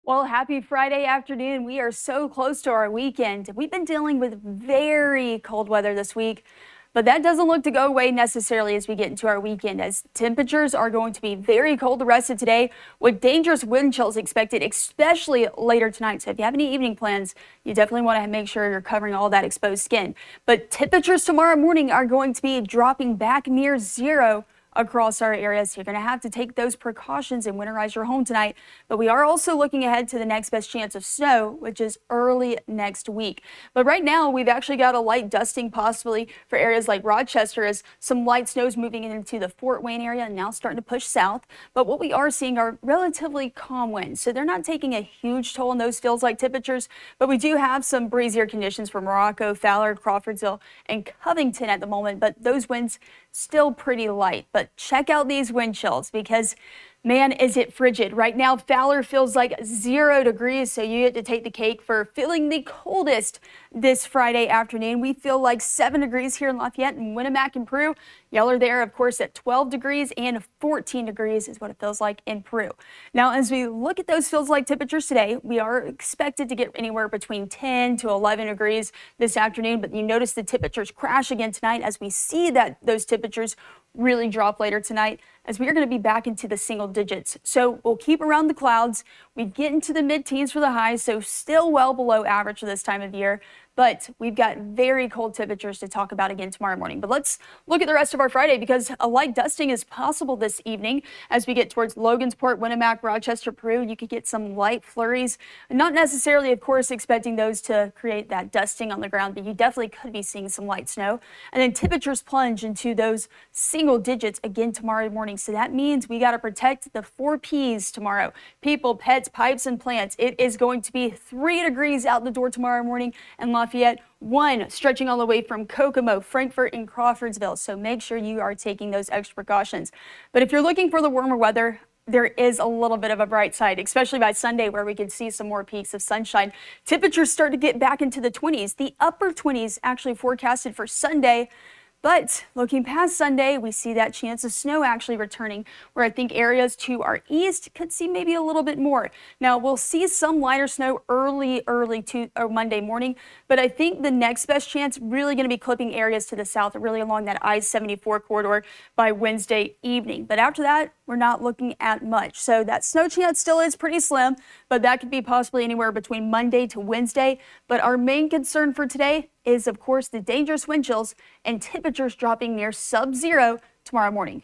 Well, happy Friday afternoon. We are so close to our weekend. We've been dealing with very cold weather this week, but that doesn't look to go away necessarily as we get into our weekend, as temperatures are going to be very cold the rest of today with dangerous wind chills expected, especially later tonight. So if you have any evening plans, you definitely want to make sure you're covering all that exposed skin. But temperatures tomorrow morning are going to be dropping back near zero across our areas. You're going to have to take those precautions and winterize your home tonight. But we are also looking ahead to the next best chance of snow, which is early next week. But right now, we've actually got a light dusting possibly for areas like Rochester, as some light snows moving into the Fort Wayne area and now starting to push south. But what we are seeing are relatively calm winds. So they're not taking a huge toll on those feels like temperatures, but we do have some breezier conditions for Morocco, Fowler, Crawfordsville, and Covington at the moment. But those winds still pretty light. But check out these wind chills because, man, is it frigid. Right now, Fowler feels like 0 degrees, so you get to take the cake for feeling the coldest this Friday afternoon. We feel like 7 degrees here in Lafayette and Winnemac and Peru. Y'all are there, of course, at 12 degrees and 14 degrees is what it feels like in Peru. Now, as we look at those feels like temperatures today, we are expected to get anywhere between 10 to 11 degrees this afternoon, but you notice the temperatures crash again tonight as we see that those temperatures really drop later tonight, as we are going to be back into the single digits. So we'll keep around the clouds. We get into the mid-teens for the highs, so still well below average for this time of year. But we've got very cold temperatures to talk about again tomorrow morning. But let's look at the rest of our Friday, because a light dusting is possible this evening as we get towards Logansport, Winnemac, Rochester, Peru. You could get some light flurries, not necessarily, of course, expecting those to create that dusting on the ground, but you definitely could be seeing some light snow. And then temperatures plunge into those single digits again tomorrow morning. So that means we got to protect the 4 Ps tomorrow: people, pets, pipes, and plants. It is going to be 3 degrees out the door tomorrow morning, and Lafayette, 1 stretching all the way from Kokomo, Frankfort, and Crawfordsville. So make sure you are taking those extra precautions. But if you're looking for the warmer weather, there is a little bit of a bright side, especially by Sunday, where we can see some more peaks of sunshine. Temperatures start to get back into the 20s. The upper 20s actually forecasted for Sunday. But looking past Sunday, we see that chance of snow actually returning, where I think areas to our east could see maybe a little bit more. Now, we'll see some lighter snow early Monday morning, but I think the next best chance really going to be clipping areas to the south, really along that I-74 corridor by Wednesday evening. But after that, we're not looking at much. So that snow chance still is pretty slim, but that could be possibly anywhere between Monday to Wednesday. But our main concern for today is, of course, the dangerous wind chills and temperatures dropping near sub-zero tomorrow morning.